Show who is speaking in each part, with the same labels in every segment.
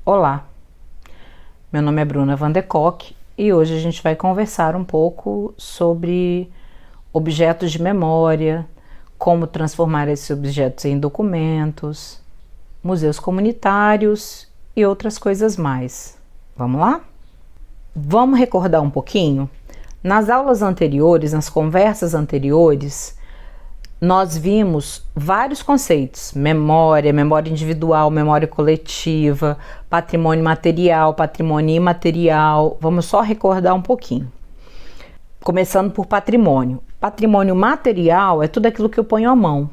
Speaker 1: Olá, meu nome é Bruna Van de Kock e hoje a gente vai conversar um pouco sobre objetos de memória, como transformar esses objetos em documentos, museus comunitários e outras coisas mais. Vamos lá? Vamos recordar um pouquinho? Nas aulas anteriores, nas conversas anteriores, nós vimos vários conceitos: memória, memória individual, memória coletiva, patrimônio material, patrimônio imaterial. Vamos só recordar um pouquinho. Começando por patrimônio. Patrimônio material é tudo aquilo que eu ponho à mão.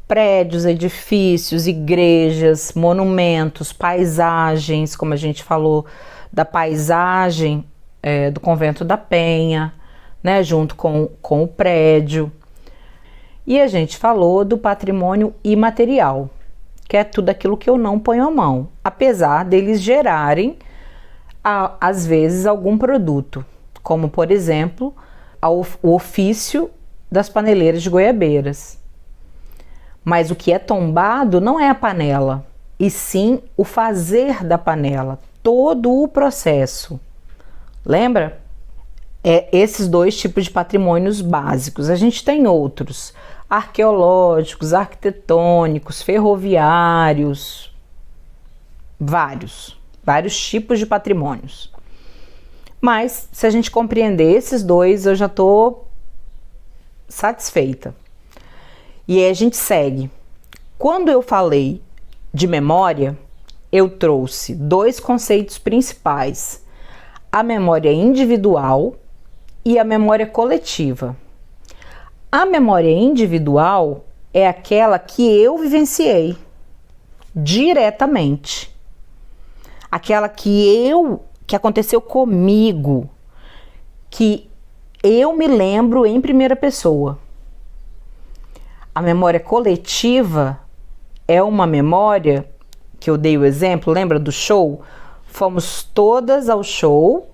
Speaker 1: Prédios, edifícios, igrejas, monumentos, paisagens, como a gente falou da paisagem do Convento da Penha, né, junto com o prédio. E a gente falou do patrimônio imaterial, que é tudo aquilo que eu não ponho à mão, apesar deles gerarem, às vezes, algum produto, como, por exemplo, o ofício das paneleiras de goiabeiras. Mas o que é tombado não é a panela, e sim o fazer da panela, todo o processo. Lembra? Esses dois tipos de patrimônios básicos. A gente tem outros: arqueológicos, arquitetônicos, ferroviários, vários tipos de patrimônios. Mas se a gente compreender esses dois, eu já estou satisfeita. E aí a gente segue. Quando eu falei de memória, eu trouxe dois conceitos principais: a memória individual e a memória coletiva. A memória individual é aquela que eu vivenciei diretamente. Aquela que aconteceu comigo, que eu me lembro em primeira pessoa. A memória coletiva é uma memória que eu dei o exemplo, lembra do show? Fomos todas ao show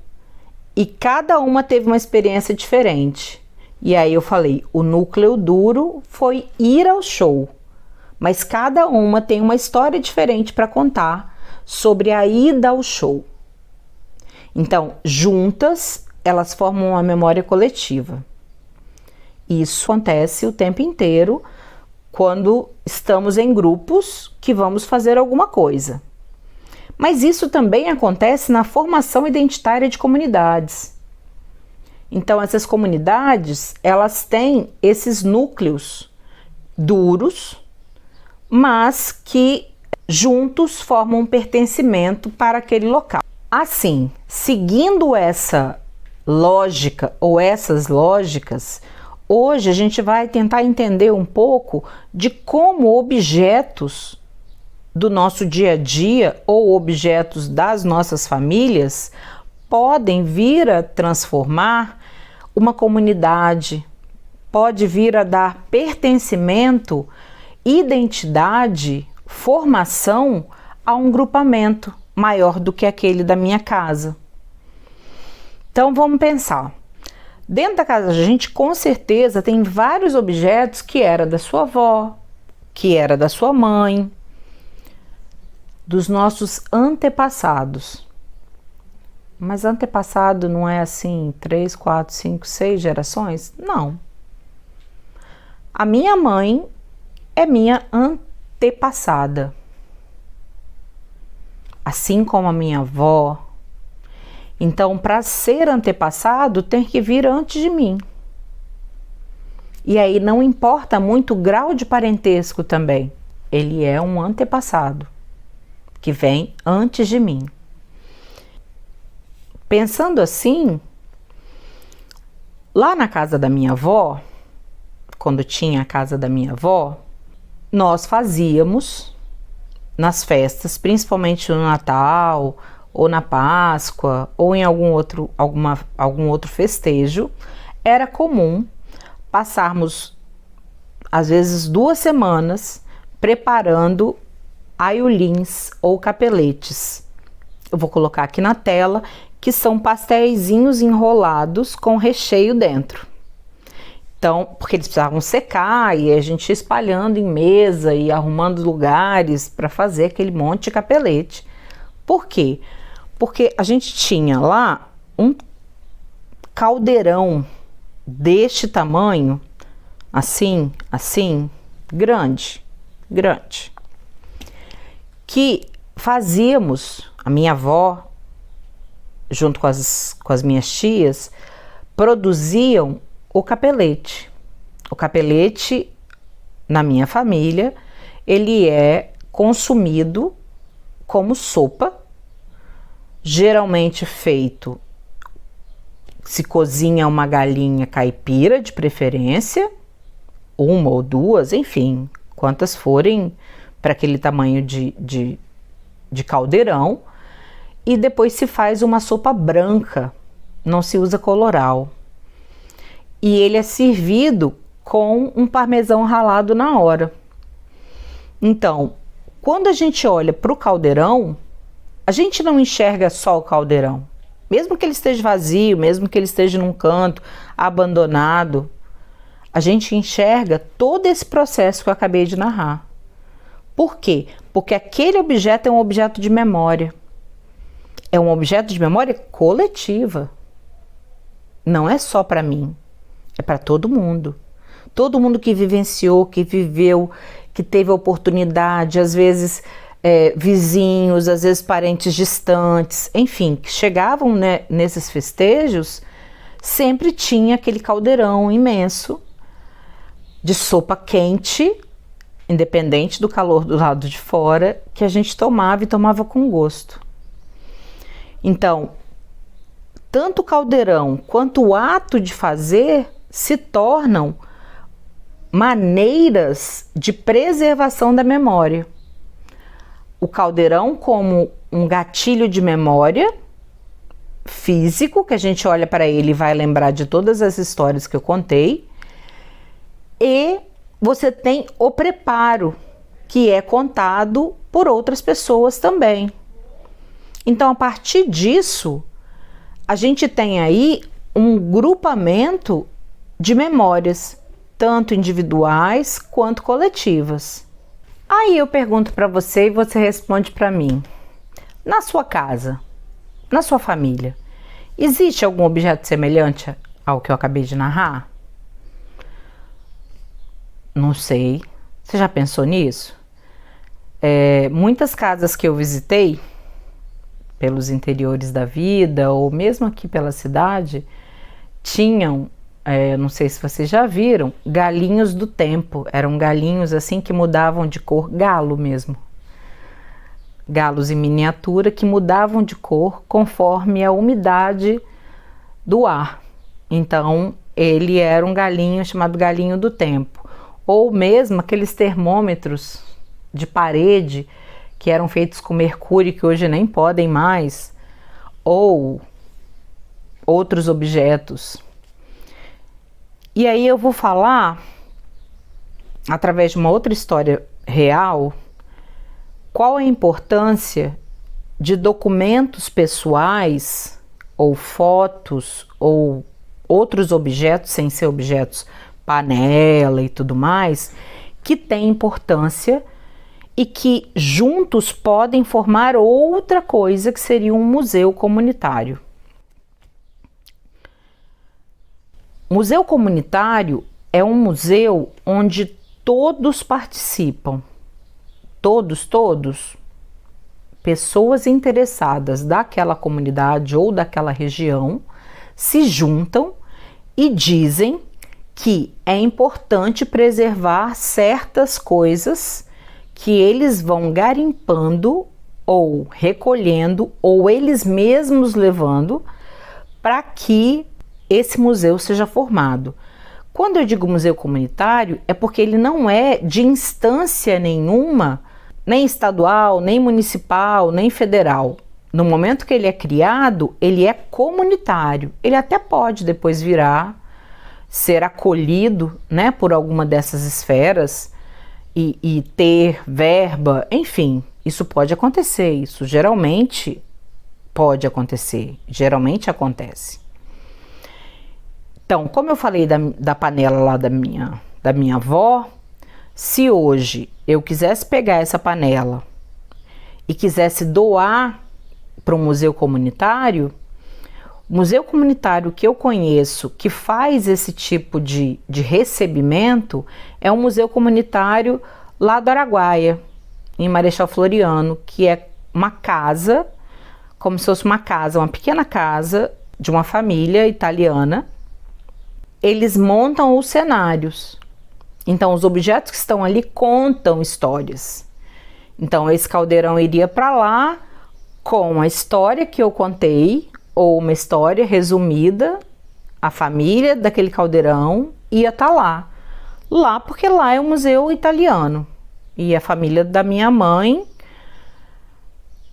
Speaker 1: e cada uma teve uma experiência diferente. E aí eu falei, o núcleo duro foi ir ao show, mas cada uma tem uma história diferente para contar sobre a ida ao show. Então, juntas, elas formam uma memória coletiva. Isso acontece o tempo inteiro quando estamos em grupos que vamos fazer alguma coisa. Mas isso também acontece na formação identitária de comunidades. Então, essas comunidades, elas têm esses núcleos duros, mas que juntos formam um pertencimento para aquele local. Assim, seguindo essa lógica ou essas lógicas, hoje a gente vai tentar entender um pouco de como objetos do nosso dia a dia ou objetos das nossas famílias podem vir a transformar uma comunidade, pode vir a dar pertencimento, identidade, formação a um grupamento maior do que aquele da minha casa. Então vamos pensar. Dentro da casa da gente, com certeza, tem vários objetos que era da sua avó, que era da sua mãe, dos nossos antepassados. Mas antepassado não é assim 3, 4, 5, 6 gerações? Não. A minha mãe é minha antepassada. Assim como a minha avó. Então, para ser antepassado, tem que vir antes de mim. E aí não importa muito o grau de parentesco também. Ele é um antepassado que vem antes de mim. Pensando assim, lá na casa da minha avó, quando tinha a casa da minha avó, nós fazíamos nas festas, principalmente no Natal, ou na Páscoa, ou em algum outro festejo, era comum passarmos, às vezes, 2 semanas preparando aiolins ou capeletes. Eu vou colocar aqui na tela, que são pastéisinhos enrolados com recheio dentro. Então, porque eles precisavam secar e a gente ia espalhando em mesa e arrumando lugares para fazer aquele monte de capelete. Por quê? Porque a gente tinha lá um caldeirão deste tamanho, assim, grande, que fazíamos, a minha avó, junto com as minhas tias, produziam o capelete. O capelete, na minha família, ele é consumido como sopa, geralmente feito, se cozinha uma galinha caipira de preferência, uma ou duas, enfim, quantas forem para aquele tamanho de caldeirão, e depois se faz uma sopa branca, não se usa colorau. E ele é servido com um parmesão ralado na hora. Então, quando a gente olha para o caldeirão, a gente não enxerga só o caldeirão. Mesmo que ele esteja vazio, mesmo que ele esteja num canto, abandonado, a gente enxerga todo esse processo que eu acabei de narrar. Por quê? Porque aquele objeto é um objeto de memória. É um objeto de memória coletiva. Não é só para mim, é para todo mundo. Todo mundo que vivenciou, que viveu, que teve a oportunidade, às vezes vizinhos, às vezes parentes distantes, enfim, que chegavam, né, nesses festejos, sempre tinha aquele caldeirão imenso de sopa quente, independente do calor do lado de fora, que a gente tomava e tomava com gosto. Então, tanto o caldeirão quanto o ato de fazer se tornam maneiras de preservação da memória. O caldeirão como um gatilho de memória físico, que a gente olha para ele e vai lembrar de todas as histórias que eu contei, e você tem o preparo, que é contado por outras pessoas também. Então, a partir disso, a gente tem aí um grupamento de memórias, tanto individuais quanto coletivas. Aí eu pergunto para você e você responde para mim. Na sua casa, na sua família, existe algum objeto semelhante ao que eu acabei de narrar? Não sei. Você já pensou nisso? Muitas casas que eu visitei, pelos interiores da vida, ou mesmo aqui pela cidade, tinham, não sei se vocês já viram, galinhos do tempo. Eram galinhos assim que mudavam de cor, galo mesmo. Galos em miniatura que mudavam de cor conforme a umidade do ar. Então, ele era um galinho chamado galinho do tempo. Ou mesmo aqueles termômetros de parede que eram feitos com mercúrio, que hoje nem podem mais, ou outros objetos. E aí eu vou falar, através de uma outra história real, qual a importância de documentos pessoais, ou fotos, ou outros objetos, sem ser objetos, panela e tudo mais, que têm importância e que juntos podem formar outra coisa que seria um museu comunitário. Museu comunitário é um museu onde todos participam, todos, pessoas interessadas daquela comunidade ou daquela região se juntam e dizem que é importante preservar certas coisas que eles vão garimpando ou recolhendo ou eles mesmos levando para que esse museu seja formado. Quando eu digo museu comunitário, é porque ele não é de instância nenhuma, nem estadual, nem municipal, nem federal. No momento que ele é criado, ele é comunitário. Ele até pode depois ser acolhido, né, por alguma dessas esferas e ter verba, enfim, isso pode acontecer, isso geralmente pode acontecer, geralmente acontece. Então, como eu falei da panela lá da minha avó, se hoje eu quisesse pegar essa panela e quisesse doar para um museu comunitário, o museu comunitário que eu conheço que faz esse tipo de recebimento é um museu comunitário lá do Araguaia, em Marechal Floriano, que é uma casa, como se fosse uma casa, uma pequena casa de uma família italiana. Eles montam os cenários. Então, os objetos que estão ali contam histórias. Então, esse caldeirão iria para lá com a história que eu contei, ou uma história resumida, a família daquele caldeirão ia estar lá. Lá, porque lá é um museu italiano. E a família da minha mãe,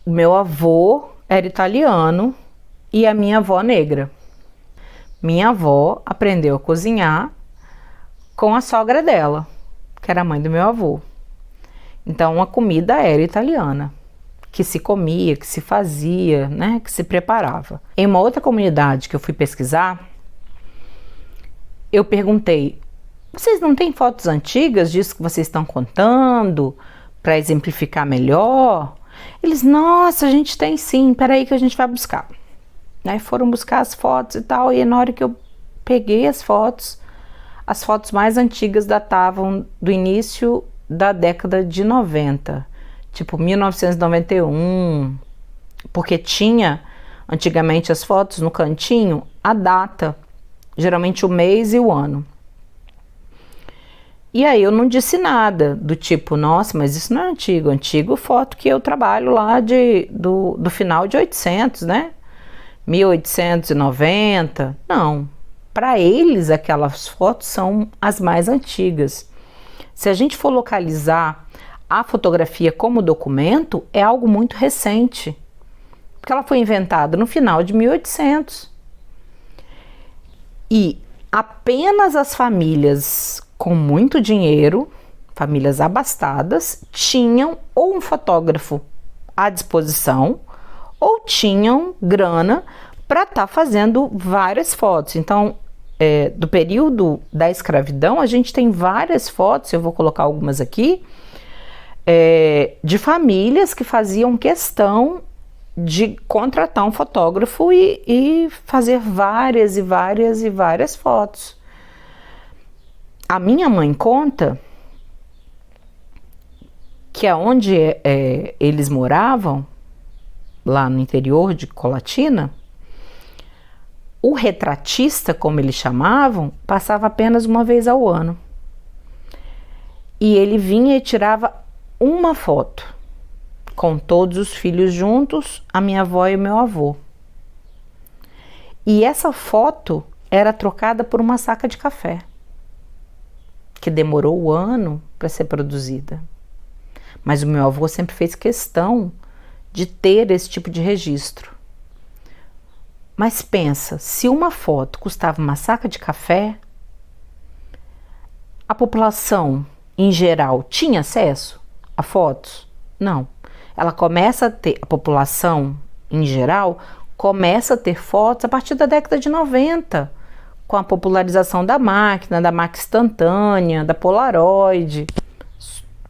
Speaker 1: meu avô era italiano e a minha avó negra. Minha avó aprendeu a cozinhar com a sogra dela, que era a mãe do meu avô. Então a comida era italiana, que se comia, que se fazia, né, que se preparava. Em uma outra comunidade que eu fui pesquisar, eu perguntei: vocês não têm fotos antigas disso que vocês estão contando para exemplificar melhor? Eles: nossa, a gente tem sim, peraí que a gente vai buscar. Aí foram buscar as fotos e tal, e na hora que eu peguei as fotos mais antigas datavam do início da década de 90, tipo 1991, porque tinha antigamente as fotos no cantinho, a data, geralmente o mês e o ano. E aí eu não disse nada, do tipo, nossa, mas isso não é antigo. Antigo foto que eu trabalho lá do final de 800, né? 1890. Não, para eles aquelas fotos são as mais antigas. Se a gente for localizar a fotografia como documento, é algo muito recente, porque ela foi inventada no final de 1800. E apenas as famílias com muito dinheiro, famílias abastadas, tinham ou um fotógrafo à disposição ou tinham grana para estar fazendo várias fotos. Então, do período da escravidão, a gente tem várias fotos, eu vou colocar algumas aqui, de famílias que faziam questão de contratar um fotógrafo e fazer várias e várias e várias fotos. A minha mãe conta que aonde eles moravam, lá no interior de Colatina, o retratista, como eles chamavam, passava apenas uma vez ao ano. E ele vinha e tirava uma foto, com todos os filhos juntos, a minha avó e o meu avô. E essa foto era trocada por uma saca de café, que demorou o ano para ser produzida. Mas o meu avô sempre fez questão de ter esse tipo de registro. Mas pensa, se uma foto custava uma saca de café, a população em geral tinha acesso a fotos? Não. A população em geral começa a ter fotos a partir da década de 90, com a popularização da máquina instantânea, da Polaroid,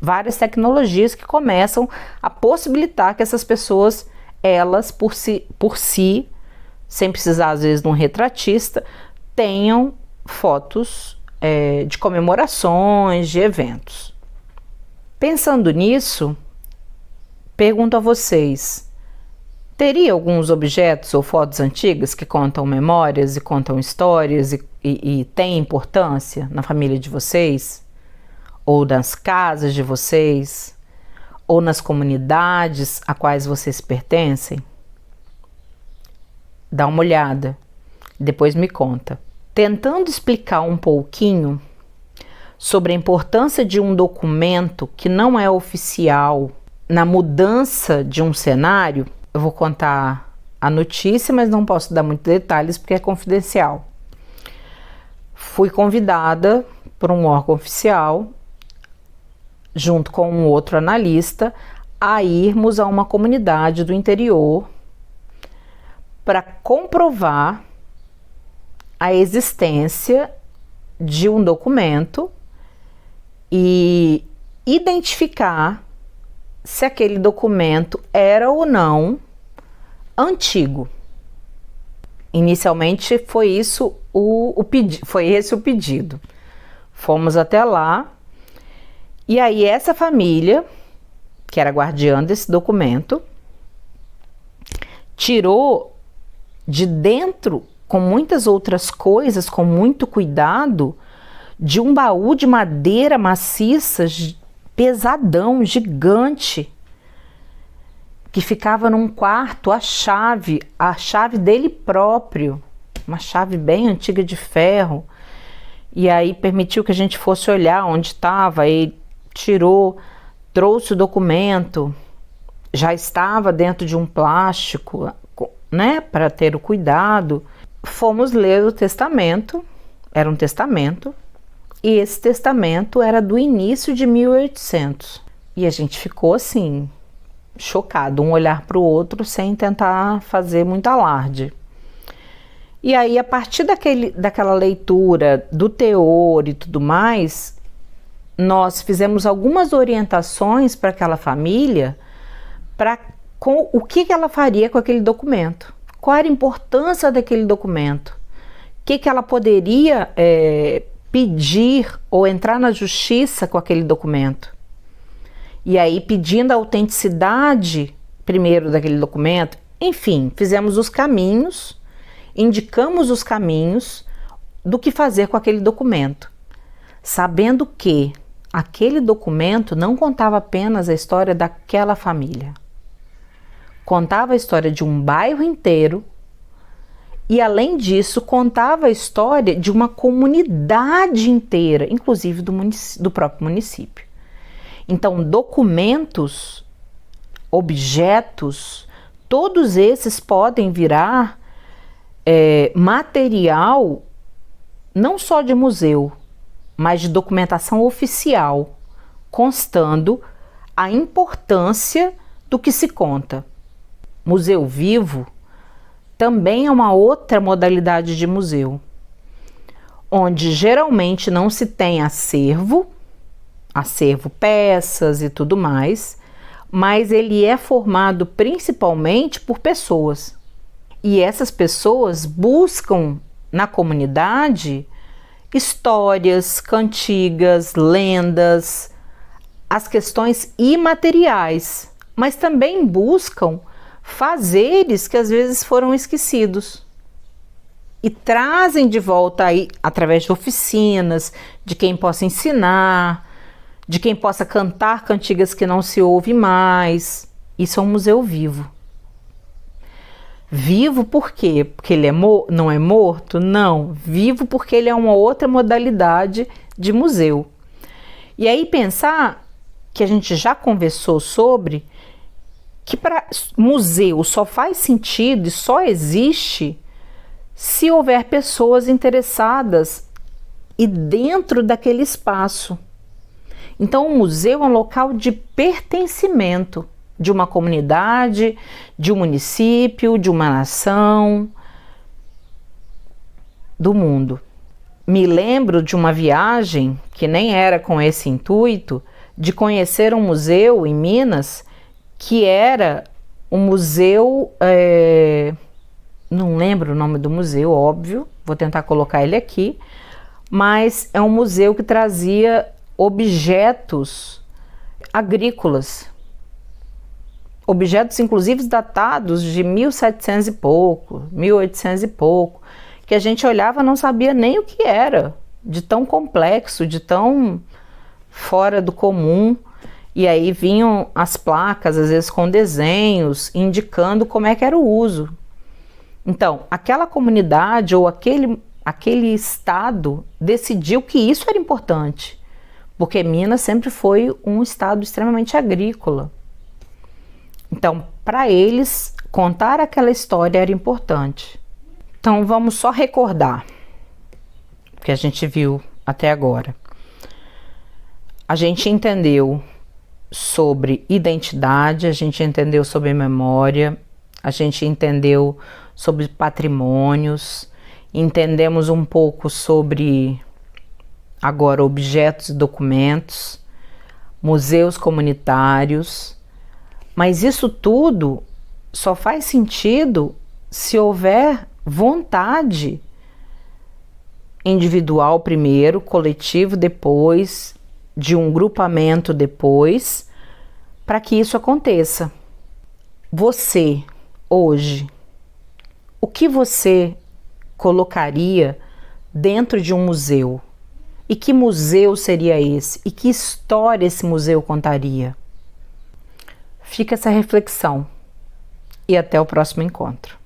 Speaker 1: várias tecnologias que começam a possibilitar que essas pessoas, elas por si, sem precisar às vezes de um retratista, tenham fotos de comemorações, de eventos. Pensando nisso, pergunto a vocês: teria alguns objetos ou fotos antigas que contam memórias e contam histórias e têm importância na família de vocês? Ou nas casas de vocês? Ou nas comunidades a quais vocês pertencem? Dá uma olhada, depois me conta. Tentando explicar um pouquinho sobre a importância de um documento que não é oficial na mudança de um cenário, eu vou contar a notícia, mas não posso dar muitos detalhes porque é confidencial. Fui convidada por um órgão oficial, junto com um outro analista, a irmos a uma comunidade do interior para comprovar a existência de um documento e identificar se aquele documento era ou não antigo. Inicialmente foi esse o pedido. Fomos até lá e aí essa família, que era guardiã desse documento, tirou de dentro, com muitas outras coisas, com muito cuidado, de um baú de madeira maciça, pesadão, gigante, que ficava num quarto, a chave dele próprio, uma chave bem antiga de ferro. E aí permitiu que a gente fosse olhar onde estava, aí tirou, trouxe o documento, já estava dentro de um plástico, né, para ter o cuidado. Fomos ler o testamento, era um testamento, e esse testamento era do início de 1800. E a gente ficou assim, chocado, um olhar para o outro sem tentar fazer muito alarde. E aí, a partir daquela leitura do teor e tudo mais, nós fizemos algumas orientações para aquela família com o que ela faria com aquele documento, qual era a importância daquele documento, o que ela poderia pedir ou entrar na justiça com aquele documento. E aí, pedindo a autenticidade primeiro daquele documento, enfim, fizemos os caminhos, indicamos os caminhos do que fazer com aquele documento, sabendo que aquele documento não contava apenas a história daquela família, contava a história de um bairro inteiro e, além disso, contava a história de uma comunidade inteira, inclusive do próprio município. Então, documentos, objetos, todos esses podem virar material não só de museu, mas de documentação oficial, constando a importância do que se conta. Museu vivo também é uma outra modalidade de museu, onde geralmente não se tem acervo, peças e tudo mais, mas ele é formado principalmente por pessoas. E essas pessoas buscam na comunidade histórias, cantigas, lendas, as questões imateriais, mas também buscam fazeres que às vezes foram esquecidos e trazem de volta aí através de oficinas, de quem possa ensinar, de quem possa cantar cantigas que não se ouve mais. Isso é um museu vivo. Vivo por quê? Porque ele não é morto? Não. Vivo porque ele é uma outra modalidade de museu. E aí pensar que a gente já conversou sobre que para museu só faz sentido e só existe se houver pessoas interessadas e dentro daquele espaço. Então, o museu é um local de pertencimento de uma comunidade, de um município, de uma nação, do mundo. Me lembro de uma viagem, que nem era com esse intuito, de conhecer um museu em Minas, que era um museu, não lembro o nome do museu, óbvio, vou tentar colocar ele aqui, mas é um museu que trazia objetos agrícolas, objetos inclusive datados de 1700 e pouco, 1800 e pouco, que a gente olhava e não sabia nem o que era, de tão complexo, de tão fora do comum. E aí vinham as placas, às vezes com desenhos, indicando como é que era o uso. Então, aquela comunidade ou aquele estado decidiu que isso era importante, porque Minas sempre foi um estado extremamente agrícola. Então, para eles, contar aquela história era importante. Então, vamos só recordar o que a gente viu até agora. A gente entendeu sobre identidade, a gente entendeu sobre memória, a gente entendeu sobre patrimônios Entendemos um pouco sobre, agora, objetos e documentos, museus comunitários, mas isso tudo só faz sentido se houver vontade individual primeiro, coletivo depois, de um grupamento depois, para que isso aconteça. Você, hoje, o que você colocaria dentro de um museu? E que museu seria esse? E que história esse museu contaria? Fica essa reflexão e até o próximo encontro.